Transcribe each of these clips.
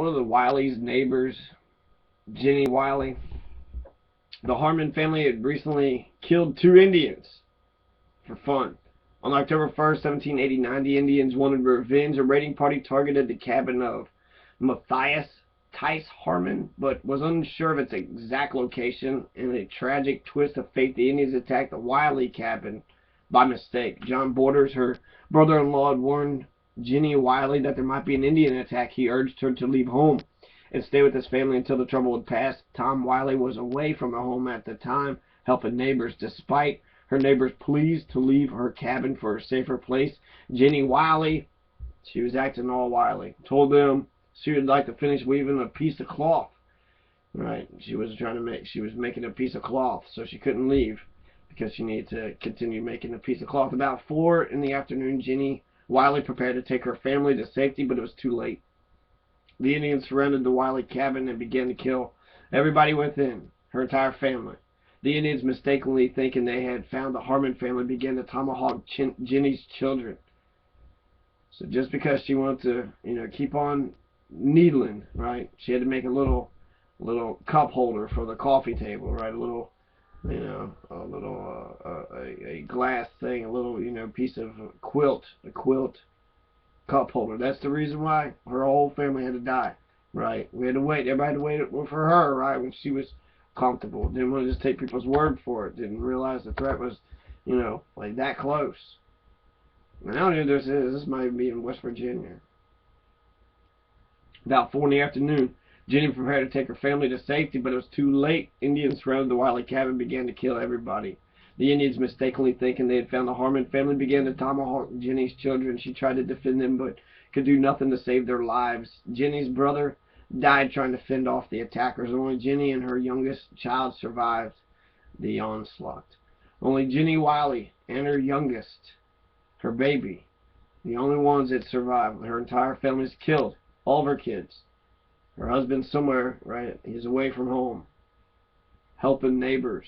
one of the Wiley's neighbors, Jenny Wiley. The Harmon family had recently killed 2 Indians for fun. On October 1st, 1789, the Indians wanted revenge. A raiding party targeted the cabin of Matthias Tice Harmon, but was unsure of its exact location. In a tragic twist of fate, the Indians attacked the Wiley cabin by mistake. John Borders, her brother-in-law, had warned Jenny Wiley that there might be an Indian attack. He urged her to leave home and stay with his family until the trouble would pass. Tom Wiley was away from the home at the time, helping neighbors. Despite her neighbors' pleas to leave her cabin for a safer place, Jenny Wiley, she was acting all wily, told them she would like to finish weaving a piece of cloth. Right, she was making a piece of cloth, so she couldn't leave because she needed to continue making a piece of cloth. About 4 in the afternoon, Jenny Wiley prepared to take her family to safety, but it was too late. The Indians surrounded the Wiley cabin and began to kill everybody within, her entire family. The Indians, mistakenly thinking they had found the Harmon family, began to tomahawk Jenny's children. So just because she wanted to, keep on needling, right, she had to make a little cup holder for the coffee table, right, a glass thing, a little, piece of a quilt cup holder. That's the reason why her whole family had to die, right? We had to wait. Everybody had to wait for her, right, when she was comfortable. Didn't want to just take people's word for it. Didn't realize the threat was, like that close. And now this might be in West Virginia. About 4 in the afternoon, Jenny prepared to take her family to safety, but it was too late. Indians surrounded the Wiley cabin and began to kill everybody. The Indians, mistakenly thinking they had found the Harmon family, began to tomahawk Jenny's children. She tried to defend them, but could do nothing to save their lives. Jenny's brother died trying to fend off the attackers. Only Jenny and her youngest child survived the onslaught. Only Jenny Wiley and her youngest, her baby, the only ones that survived. Her entire family was killed. All of her kids. Her husband's somewhere, right? He's away from home, helping neighbors.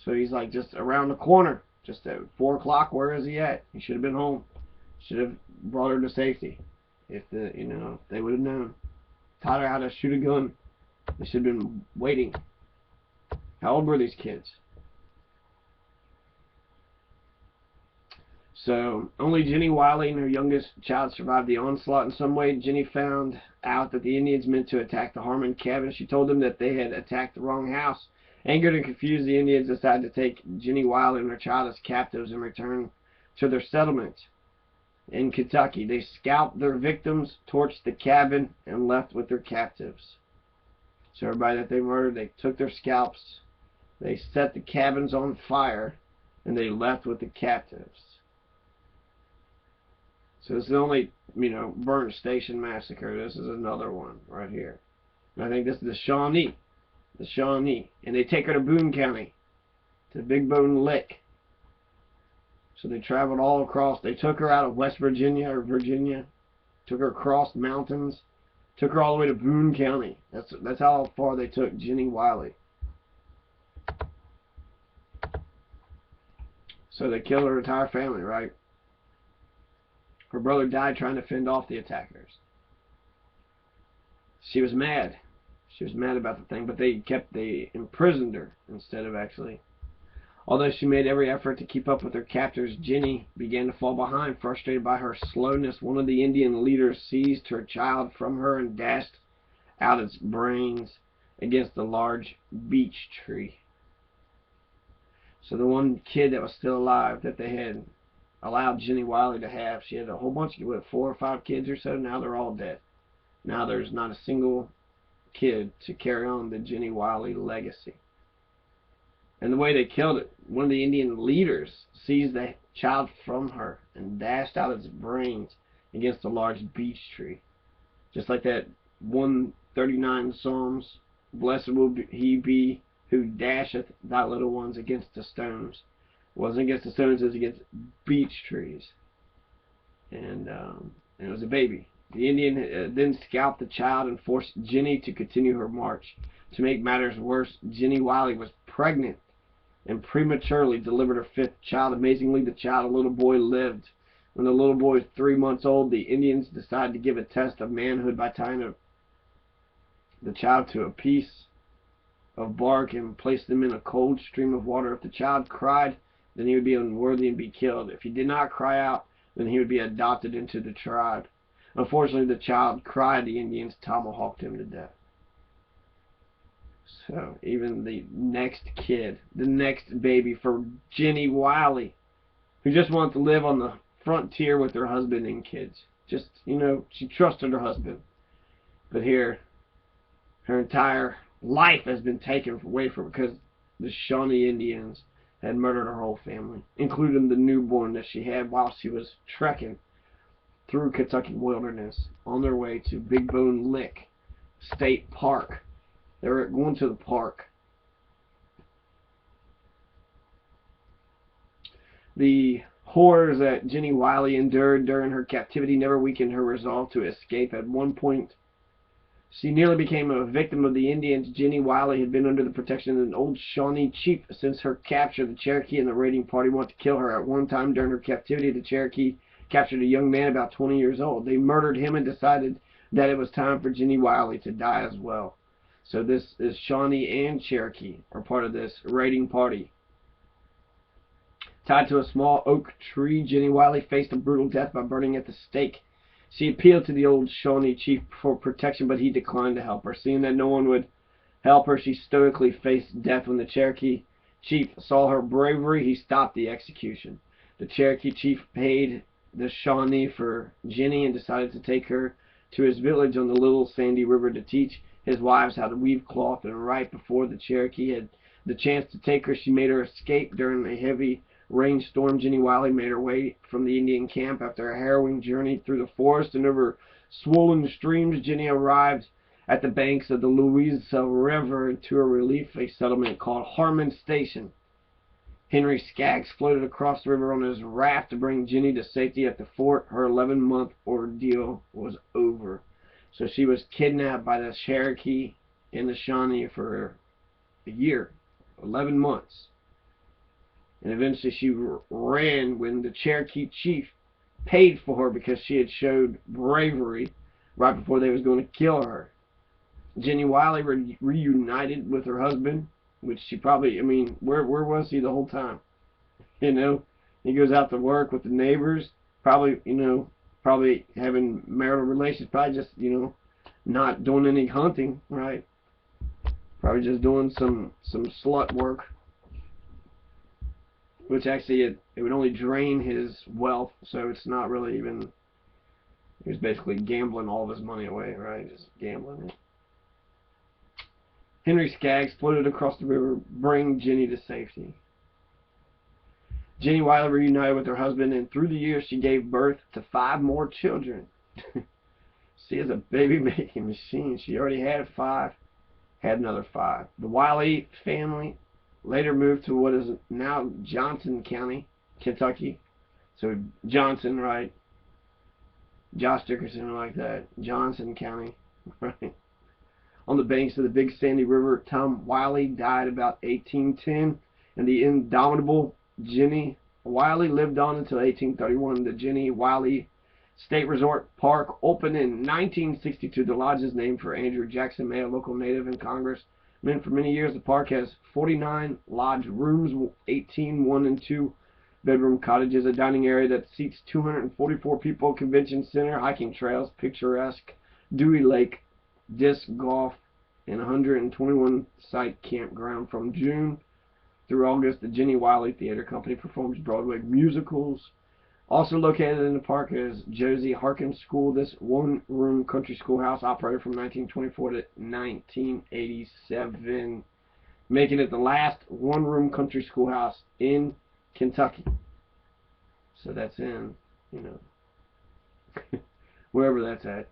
So he's like just around the corner, just at 4 o'clock. Where is he at? He should have been home. Should have brought her to safety. If they would have known. Taught her how to shoot a gun. They should have been waiting. How old were these kids? So only Jenny Wiley and her youngest child survived the onslaught. In some way, Jenny found out that the Indians meant to attack the Harmon cabin. She told them that they had attacked the wrong house. Angered and confused, the Indians decided to take Jenny Wiley and her child as captives and return to their settlement in Kentucky. They scalped their victims, torched the cabin, and left with their captives. So everybody that they murdered, they took their scalps, they set the cabins on fire, and they left with the captives. So this is the only, Burnt Station Massacre. This is another one right here. And I think this is the Shawnee. The Shawnee. And they take her to Boone County, to Big Bone Lick. So they traveled all across. They took her out of West Virginia or Virginia, took her across mountains, took her all the way to Boone County. That's how far they took Jenny Wiley. So they killed her entire family, right? Her brother died trying to fend off the attackers. She was mad. She was mad about the thing, but they imprisoned her instead of actually. Although she made every effort to keep up with her captors, Jenny began to fall behind. Frustrated by her slowness, one of the Indian leaders seized her child from her and dashed out its brains against a large beech tree. So the one kid that was still alive that they had allowed Jenny Wiley to have, she had a whole bunch of, 4 or 5 kids or so. Now they're all dead. Now there's not a single kid to carry on the Jenny Wiley legacy. And the way they killed it, one of the Indian leaders seized the child from her and dashed out its brains against a large beech tree. Just like that 139 Psalms, blessed will he be who dasheth thy little ones against the stones. It wasn't against the stones, it was against beech trees. And it was a baby. The Indian then scalped the child and forced Jenny to continue her march. To make matters worse, Jenny Wiley was pregnant and prematurely delivered her 5th child. Amazingly, the child, a little boy, lived. When the little boy was 3 months old, the Indians decided to give a test of manhood by tying a the child to a piece of bark and placed them in a cold stream of water. If the child cried, then he would be unworthy and be killed. If he did not cry out, then he would be adopted into the tribe. Unfortunately, the child cried. The Indians tomahawked him to death. So even the next kid, the next baby for Jenny Wiley, who just wanted to live on the frontier with her husband and kids. Just, she trusted her husband. But here, her entire life has been taken away from her because the Shawnee Indians had murdered her whole family, including the newborn that she had while she was trekking through Kentucky wilderness on their way to Big Bone Lick State Park. They were going to the park. The horrors that Jenny Wiley endured during her captivity never weakened her resolve to escape. At one point, she nearly became a victim of the Indians. Jenny Wiley had been under the protection of an old Shawnee chief since her capture. The Cherokee and the raiding party wanted to kill her. At one time during her captivity, the Cherokee captured a young man about 20 years old. They murdered him and decided that it was time for Jenny Wiley to die as well. So this is Shawnee and Cherokee are part of this raiding party. Tied to a small oak tree, Jenny Wiley faced a brutal death by burning at the stake. She appealed to the old Shawnee chief for protection, but he declined to help her. Seeing that no one would help her, she stoically faced death. When the Cherokee chief saw her bravery, he stopped the execution. The Cherokee chief paid the Shawnee for Jenny and decided to take her to his village on the Little Sandy River to teach his wives how to weave cloth. And right before the Cherokee had the chance to take her, she made her escape. During a heavy rainstorm, Jenny Wiley made her way from the Indian camp. After a harrowing journey through the forest and over swollen streams, Jenny arrived at the banks of the Louisa River and to a relief settlement called Harmon Station. Henry Skaggs floated across the river on his raft to bring Jenny to safety at the fort. Her 11-month ordeal was over. So she was kidnapped by the Cherokee and the Shawnee for a year, 11 months. And eventually she ran when the Cherokee chief paid for her because she had showed bravery right before they was going to kill her. Jenny Wiley reunited with her husband, which she probably, where was he the whole time? He goes out to work with the neighbors, probably having marital relations, probably just, not doing any hunting, right? Probably just doing some slut work. Which actually, it would only drain his wealth, so it's not really even, he was basically gambling all of his money away, right? Just gambling it. Henry Skaggs floated across the river, bringing Jenny to safety. Jenny Wiley reunited with her husband, and through the years she gave birth to 5 more children. She is a baby-making machine. She already had 5, had another 5. The Wiley family later moved to what is now Johnson County, Kentucky. So Johnson, right? Josh Dickerson, like that. Johnson County, right? On the banks of the Big Sandy River. Tom Wiley died about 1810, and the indomitable Jenny Wiley lived on until 1831. The Jenny Wiley State Resort Park opened in 1962. The lodge is named for Andrew Jackson May, a local native and congressman. For many years, the park has 49 lodge rooms, 18 1- and 2-bedroom cottages, a dining area that seats 244 people, convention center, hiking trails, picturesque Dewey Lake, disc golf, and 121 site campground. From June through August, the Jenny Wiley Theater Company performs Broadway musicals. Also located in the park is Josie Harkins School. This one-room country schoolhouse operated from 1924 to 1987, making it the last one-room country schoolhouse in Kentucky. So that's in, wherever that's at.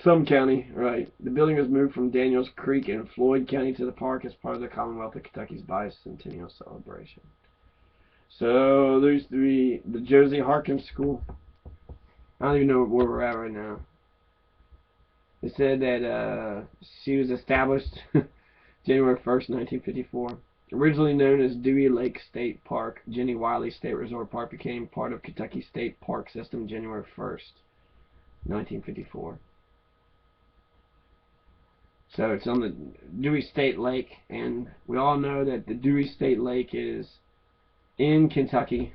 Some county, right. The building was moved from Daniels Creek in Floyd County to the park as part of the Commonwealth of Kentucky's bicentennial celebration. So there used to be the Josie Harkins School. I don't even know where we're at right now. They said that she was established January 1st, 1954. Originally known as Dewey Lake State Park, Jenny Wiley State Resort Park became part of Kentucky State Park System January 1st, 1954. So it's on the Dewey State Lake, and we all know that the Dewey State Lake is in Kentucky,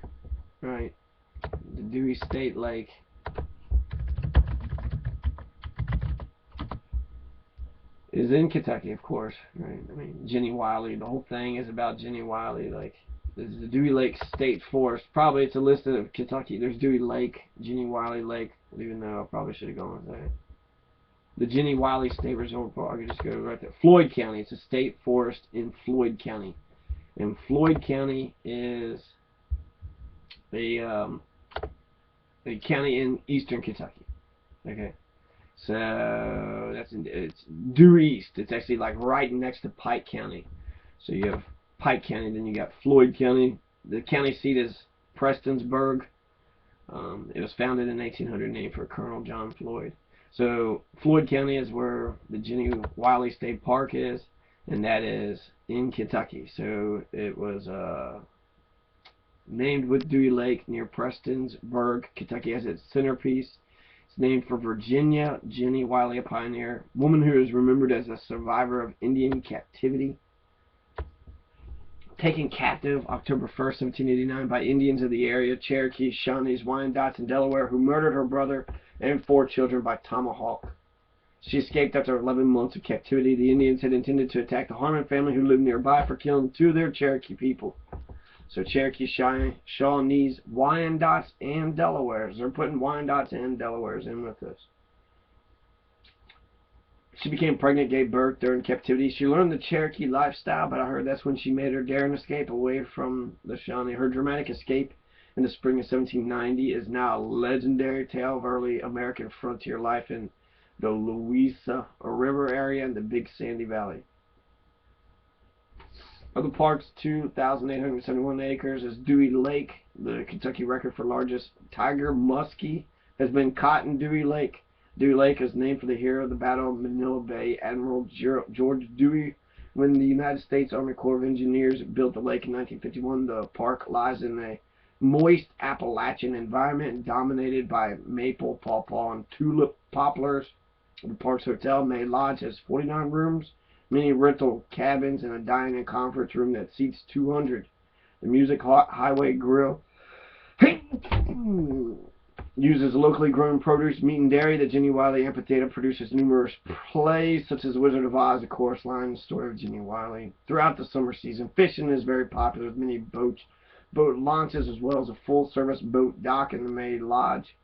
right? The Dewey State Lake is in Kentucky, of course, right? I mean, Jenny Wiley, the whole thing is about Jenny Wiley. Like, this is the Dewey Lake State Forest. Probably it's a list of Kentucky. There's Dewey Lake, Jenny Wiley Lake, even though I probably should have gone with that. The Jenny Wiley State Reserve Park, I could just go right there. Floyd County, it's a state forest in Floyd County. And Floyd County is a county in eastern Kentucky. Okay. So it's due east. It's actually like right next to Pike County. So you have Pike County, then you got Floyd County. The county seat is Prestonsburg. It was founded in 1800, named for Colonel John Floyd. So Floyd County is where the Jenny Wiley State Park is, and that is in Kentucky. So it was named with Dewey Lake near Prestonsburg, Kentucky, as its centerpiece. It's named for Virginia Jenny Wiley, a pioneer, woman who is remembered as a survivor of Indian captivity. Taken captive October 1st, 1789 by Indians of the area, Cherokees, Shawnees, Wyandottes, and Delaware, who murdered her brother and 4 children by tomahawk. She escaped after 11 months of captivity. The Indians had intended to attack the Harmon family, who lived nearby, for killing 2 of their Cherokee people. So Cherokee, Shawnees, Wyandottes, and Delawares. They're putting Wyandottes and Delawares in with this. She became pregnant, gave birth during captivity. She learned the Cherokee lifestyle, but I heard that's when she made her daring escape away from the Shawnee. Her dramatic escape in the spring of 1790 is now a legendary tale of early American frontier life in the Louisa River area and the Big Sandy Valley. Other parks, 2,871 acres, is Dewey Lake. The Kentucky record for largest tiger muskie has been caught in Dewey Lake. Dewey Lake is named for the hero of the Battle of Manila Bay, Admiral George Dewey. When the United States Army Corps of Engineers built the lake in 1951, the park lies in a moist Appalachian environment dominated by maple, pawpaw, and tulip poplars. The park's hotel, May Lodge, has 49 rooms, many rental cabins, and a dining and conference room that seats 200. The Music Highway Grill uses locally grown produce, meat, and dairy. The Jenny Wiley Amphitheater produces numerous plays, such as Wizard of Oz, The Chorus Line, The Story of Jenny Wiley. Throughout the summer season, fishing is very popular, with many boat launches, as well as a full-service boat dock in the May Lodge.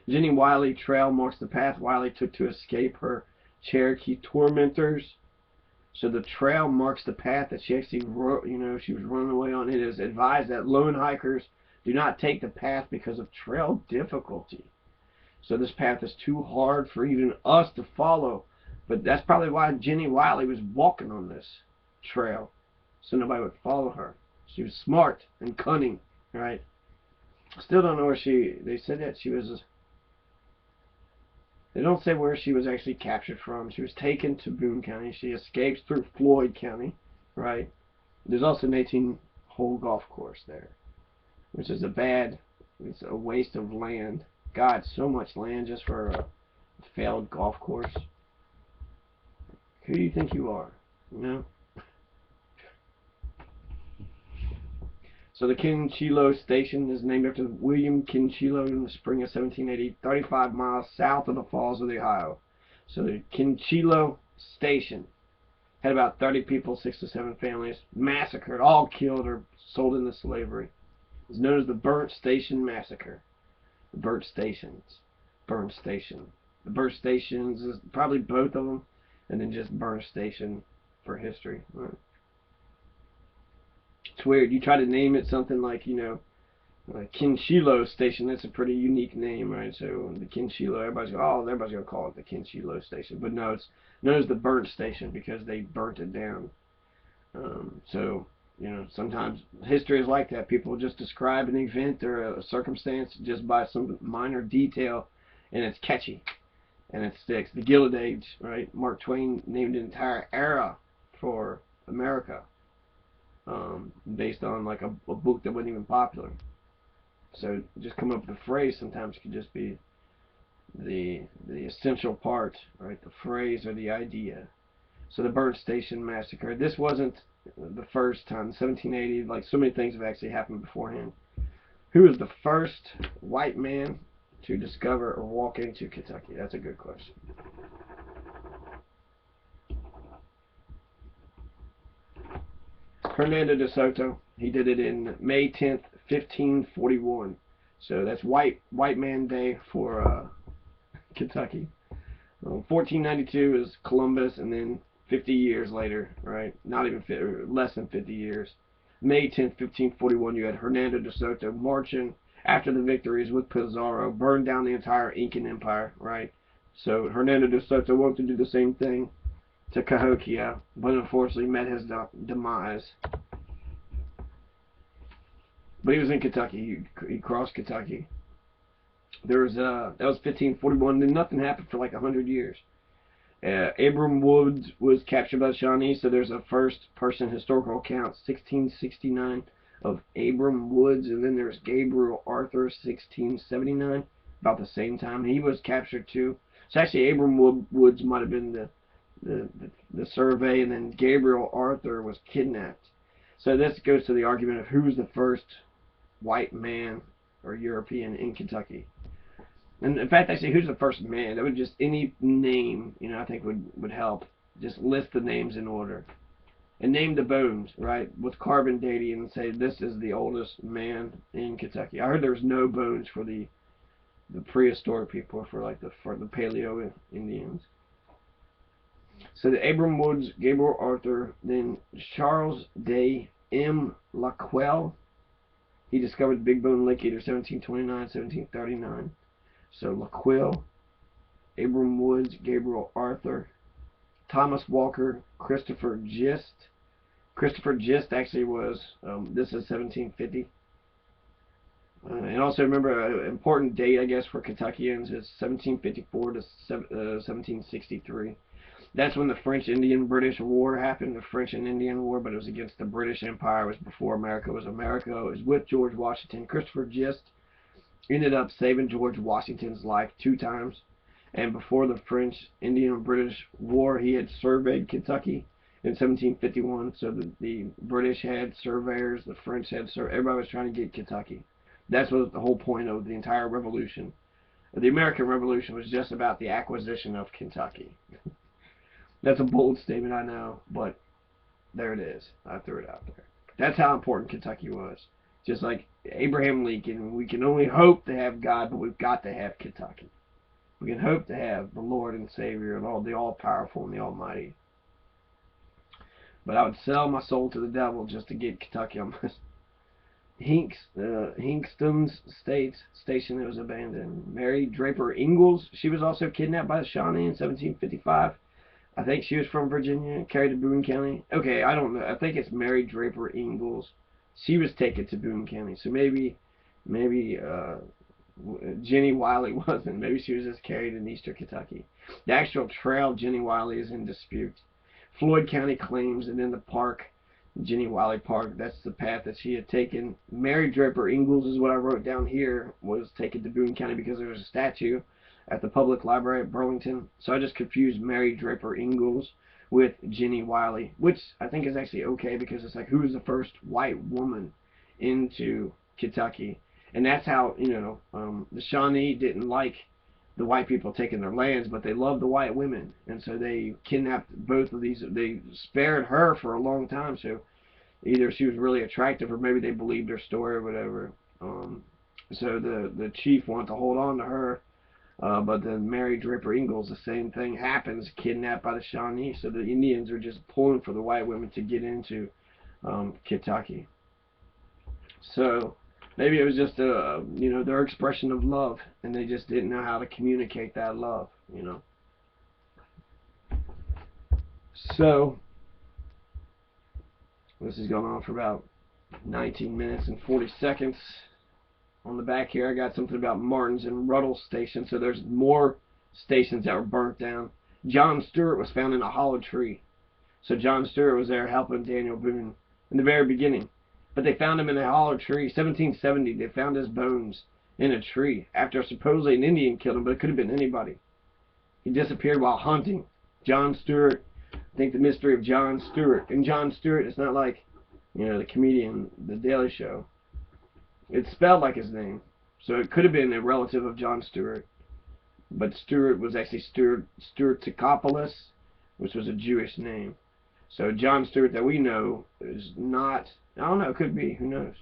Jenny Wiley Trail marks the path Wiley took to escape her Cherokee tormentors. So the trail marks the path that she actually wrote, she was running away on. It is advised that lone hikers do not take the path because of trail difficulty. So this path is too hard for even us to follow. But that's probably why Jenny Wiley was walking on this trail, so nobody would follow her. She was smart and cunning, right? Still don't know where they said that she was, they don't say where she was actually captured from. She was taken to Boone County. She escapes through Floyd County, right? There's also an 18-hole golf course there, which is it's a waste of land. God, so much land just for a failed golf course. Who do you think you are? So the Kinchilo Station is named after William Kinchilo in the spring of 1780, 35 miles south of the Falls of the Ohio. So the Kinchilo Station had about 30 people, 6 to 7 families, massacred, all killed or sold into slavery. It's known as the Burnt Station Massacre. The Burnt Stations. Burnt Station. The Burnt Stations is probably both of them, and then just Burnt Station for history. Right. It's weird. You try to name it something like, Kinchilo Station. That's a pretty unique name, right? So the Kinchilo, everybody's going to call it the Kinchilo Station. But no, it's known as the Burnt Station because they burnt it down. Sometimes history is like that. People just describe an event or a circumstance just by some minor detail, and it's catchy, and it sticks. The Gilded Age, right? Mark Twain named an entire era for America, based on like a book that wasn't even popular. So just come up with a phrase sometimes could just be the essential part, right? The phrase or the idea. So the Burnt Station Massacre. This wasn't the first time. 1780, like so many things have actually happened beforehand. Who was the first white man to discover or walk into Kentucky? That's a good question. Hernando De Soto. He did it in May 10th, 1541. So that's White Man Day for Kentucky. 1492 is Columbus, and then 50 years later, right? Not even less than 50 years. May 10th, 1541, you had Hernando De Soto marching after the victories with Pizarro, burned down the entire Incan Empire, right? So Hernando De Soto wanted to do the same thing to Cahokia, but unfortunately met his demise. But he was in Kentucky. He crossed Kentucky. That was 1541. Then nothing happened for like 100 years. Abram Woods was captured by the Shawnee, so there's a first-person historical account, 1669, of Abram Woods, and then there's Gabriel Arthur, 1679, about the same time. He was captured too. So actually, Abram Woods might have been the survey, and then Gabriel Arthur was kidnapped. So this goes to the argument of who's the first white man or European in Kentucky. And in fact, actually, who's the first man? That would just, any name, I think would help. Just list the names in order. And name the bones, right, with carbon dating, and say this is the oldest man in Kentucky. I heard there's no bones for the prehistoric people, for the Paleo Indians. So the Abram Woods, Gabriel Arthur, then Charles de Laquelle. He discovered the Big Bone Lake Eater, 1729, 1739. So Laquelle, Abram Woods, Gabriel Arthur, Thomas Walker, Christopher Gist. Christopher Gist actually was, this is 1750. And also remember, an important date, I guess, for Kentuckians is 1754 to 1763. That's when the French-Indian-British War happened, the French and Indian War, but it was against the British Empire. It was before America was America. It was with George Washington. Christopher Gist ended up saving George Washington's life 2 times. And before the French-Indian-British War, he had surveyed Kentucky in 1751. So the British had surveyors, the French had surveyors. Everybody was trying to get Kentucky. That's what the whole point of the entire Revolution. The American Revolution was just about the acquisition of Kentucky. That's a bold statement, I know, but there it is. I threw it out there. That's how important Kentucky was. Just like Abraham Lincoln, we can only hope to have God, but we've got to have Kentucky. We can hope to have the Lord and Savior and the all-powerful and the Almighty. But I would sell my soul to the devil just to get Kentucky on my Hinkston's station that was abandoned. Mary Draper Ingalls, she was also kidnapped by the Shawnee in 1755. I think she was from Virginia, carried to Boone County. Okay, I don't know. I think it's Mary Draper Ingalls. She was taken to Boone County. So maybe Jenny Wiley wasn't. Maybe she was just carried in eastern Kentucky. The actual trail of Jenny Wiley is in dispute. Floyd County claims, and in the park, Jenny Wiley Park, that's the path that she had taken. Mary Draper Ingalls is what I wrote down here, was taken to Boone County because there was a statue at the Public Library at Burlington. So I just confused Mary Draper Ingalls with Jenny Wiley, which I think is actually okay, because it's like, who was the first white woman into Kentucky? And that's how, the Shawnee didn't like the white people taking their lands, but they loved the white women. And so they kidnapped both of these. They spared her for a long time. So either she was really attractive, or maybe they believed her story or whatever. So the chief wanted to hold on to her. But then Mary Draper Ingalls, the same thing happens, kidnapped by the Shawnee. So the Indians are just pulling for the white women to get into Kentucky. So maybe it was just their expression of love, and they just didn't know how to communicate that love, So this is going on for about 19 minutes and 40 seconds. On the back here, I got something about Martin's and Ruddle Station. So there's more stations that were burnt down. John Stewart was found in a hollow tree. So John Stewart was there helping Daniel Boone in the very beginning. But they found him in a hollow tree. 1770, they found his bones in a tree after supposedly an Indian killed him, but it could have been anybody. He disappeared while hunting. Jon Stewart. I think the mystery of Jon Stewart. And Jon Stewart, it's not like, the comedian, The Daily Show. It's spelled like his name. So it could have been a relative of Jon Stewart. But Stewart was actually Stewart Tikopoulos, which was a Jewish name. So Jon Stewart that we know is not, I don't know, it could be, who knows.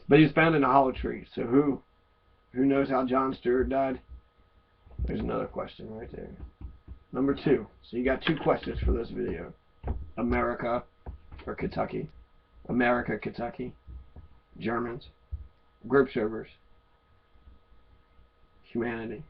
But he was found in a hollow tree. So who knows how Jon Stewart died? There's another question right there. Number 2. So you got 2 questions for this video. America or Kentucky? America, Kentucky. Germans. Group servers. Humanity.